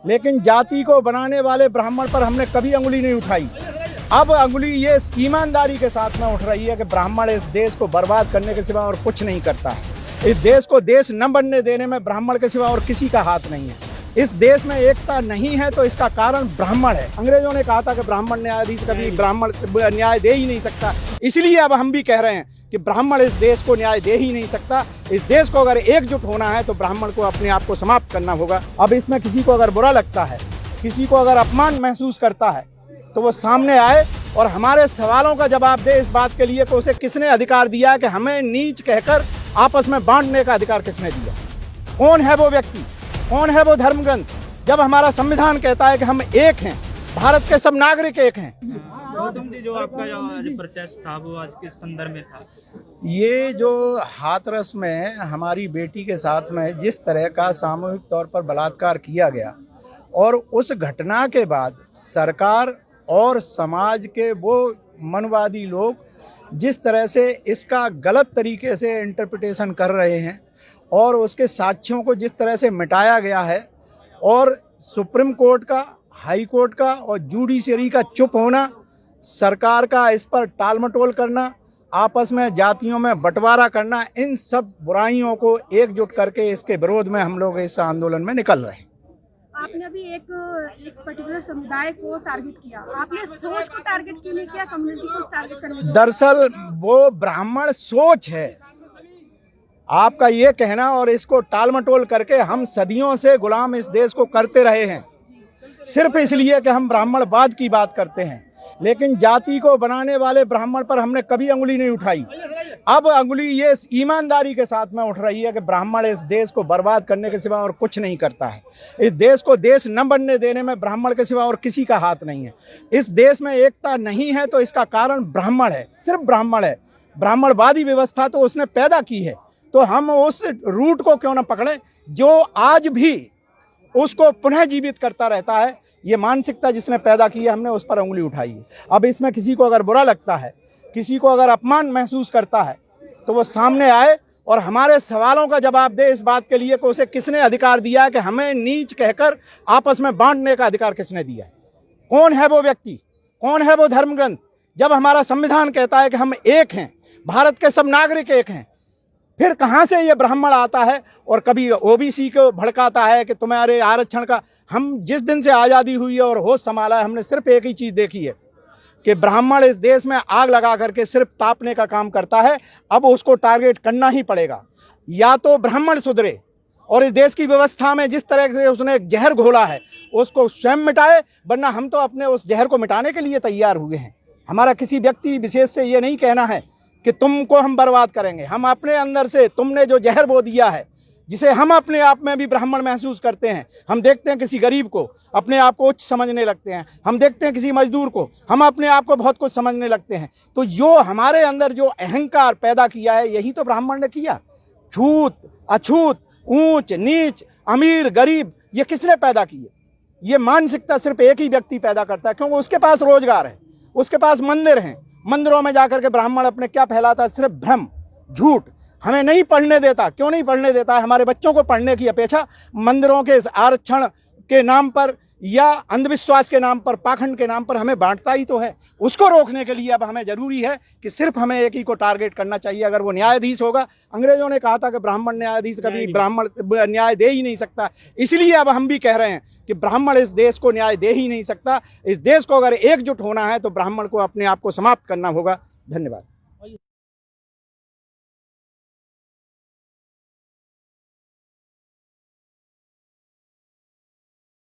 लेकिन जाति को बनाने वाले ब्राह्मण पर हमने कभी अंगुली नहीं उठाई। अब अंगुली ये ईमानदारी के साथ में उठ रही है कि ब्राह्मण इस देश को बर्बाद करने के सिवा और कुछ नहीं करता है। इस देश को देश न बनने देने में ब्राह्मण के सिवा और किसी का हाथ नहीं है। इस देश में एकता नहीं है तो इसका कारण ब्राह्मण है। अंग्रेजों ने कहा था कि ब्राह्मण न्यायाधीश कभी ब्राह्मण न्याय दे ही नहीं सकता, इसलिए अब हम भी कह रहे हैं कि ब्राह्मण इस देश को न्याय दे ही नहीं सकता। इस देश को अगर एकजुट होना है तो ब्राह्मण को अपने आप को समाप्त करना होगा। अब इसमें किसी को अगर बुरा लगता है, किसी को अगर अपमान महसूस करता है तो वो सामने आए और हमारे सवालों का जवाब दे इस बात के लिए कि उसे किसने अधिकार दिया है कि हमें नीच कहकर आपस में बांटने का अधिकार किसने दिया। कौन है वो व्यक्ति, कौन है वो धर्मग्रंथ, जब हमारा संविधान कहता है कि हम एक हैं, भारत के सब नागरिक एक हैं। गौतम जी, जो आपका जो प्रोटेस्ट था वो आज किस संदर्भ में था? ये जो हाथरस में हमारी बेटी के साथ में जिस तरह का सामूहिक तौर पर बलात्कार किया गया और उस घटना के बाद सरकार और समाज के वो मनवादी लोग जिस तरह से इसका गलत तरीके से इंटरप्रिटेशन कर रहे हैं और उसके साक्ष्यों को जिस तरह से मिटाया गया है और सुप्रीम कोर्ट का, हाई कोर्ट का और जुडिशरी का चुप होना, सरकार का इस पर टालमटोल करना, आपस में जातियों में बंटवारा करना, इन सब बुराइयों को एकजुट करके इसके विरोध में हम लोग इस आंदोलन में निकल रहे हैं। आपने अभी एक पर्टिकुलर समुदाय को टारगेट किया, आपने सोच को टारगेट क्यों नहीं किया, कम्युनिटी को टारगेट करने को? दरअसल वो ब्राह्मण सोच है आपका ये कहना, और इसको टालमटोल करके हम सदियों से गुलाम इस देश को करते रहे हैं सिर्फ इसलिए कि हम ब्राह्मणवाद की बात करते हैं। लेकिन जाति को बनाने वाले ब्राह्मण पर हमने कभी अंगुली नहीं उठाई। अब अंगुली ये ईमानदारी के साथ में उठ रही है कि ब्राह्मण इस देश को बर्बाद करने के सिवा और कुछ नहीं करता है। इस देश को देश न बनने देने में ब्राह्मण के सिवा और किसी का हाथ नहीं है। इस देश में एकता नहीं है तो इसका कारण ब्राह्मण है, सिर्फ ब्राह्मण है। ब्राह्मणवादी व्यवस्था तो उसने पैदा की है, तो हम उस रूट को क्यों ना पकड़ें जो आज भी उसको पुनः जीवित करता रहता है। ये मानसिकता जिसने पैदा की है, हमने उस पर उंगली उठाई है। अब इसमें किसी को अगर बुरा लगता है, किसी को अगर अपमान महसूस करता है तो वो सामने आए और हमारे सवालों का जवाब दे इस बात के लिए कि उसे किसने अधिकार दिया है कि हमें नीच कहकर आपस में बांटने का अधिकार किसने दिया है। कौन है वो व्यक्ति, कौन है वो धर्मग्रंथ, जब हमारा संविधान कहता है कि हम एक हैं, भारत के सब नागरिक एक हैं। फिर कहाँ से ये ब्राह्मण आता है और कभी ओबीसी को भड़काता है कि तुम्हारे आरक्षण का। हम जिस दिन से आज़ादी हुई है और होश संभाला है, हमने सिर्फ एक ही चीज़ देखी है कि ब्राह्मण इस देश में आग लगा करके सिर्फ तापने का काम करता है। अब उसको टारगेट करना ही पड़ेगा, या तो ब्राह्मण सुधरे और इस देश की व्यवस्था में जिस तरह से उसने जहर घोला है उसको स्वयं मिटाए, वरना हम तो अपने उस जहर को मिटाने के लिए तैयार हुए हैं। हमारा किसी व्यक्ति विशेष से ये नहीं कहना है कि तुमको हम बर्बाद करेंगे। हम अपने अंदर से तुमने जो जहर बो दिया है, जिसे हम अपने आप में भी ब्राह्मण महसूस करते हैं, हम देखते हैं किसी गरीब को अपने आप को उच्च समझने लगते हैं, हम देखते हैं किसी मजदूर को हम अपने आप को बहुत कुछ समझने लगते हैं। तो जो हमारे अंदर जो अहंकार पैदा किया है, यही तो ब्राह्मण ने किया। छूत अछूत, ऊंच नीच, अमीर गरीब, ये किसने पैदा किए? ये मानसिकता सिर्फ एक ही व्यक्ति पैदा करता है, क्योंकि उसके पास रोजगार है, उसके पास मंदिर हैं। मंदिरों में जाकर के ब्राह्मण अपने क्या फैलाता है? सिर्फ भ्रम, झूठ। हमें नहीं पढ़ने देता। क्यों नहीं पढ़ने देता है? हमारे बच्चों को पढ़ने की अपेक्षा मंदिरों के आरक्षण के नाम पर या अंधविश्वास के नाम पर, पाखंड के नाम पर हमें बांटता ही तो है। उसको रोकने के लिए अब हमें जरूरी है कि सिर्फ हमें एक ही को टारगेट करना चाहिए। अगर वो न्यायाधीश होगा, अंग्रेजों ने कहा था कि ब्राह्मण न्यायाधीश कभी ब्राह्मण न्याय दे ही नहीं सकता, इसलिए अब हम भी कह रहे हैं कि ब्राह्मण इस देश को न्याय दे ही नहीं सकता। इस देश को अगर एकजुट होना है तो ब्राह्मण को अपने आप को समाप्त करना होगा। धन्यवाद।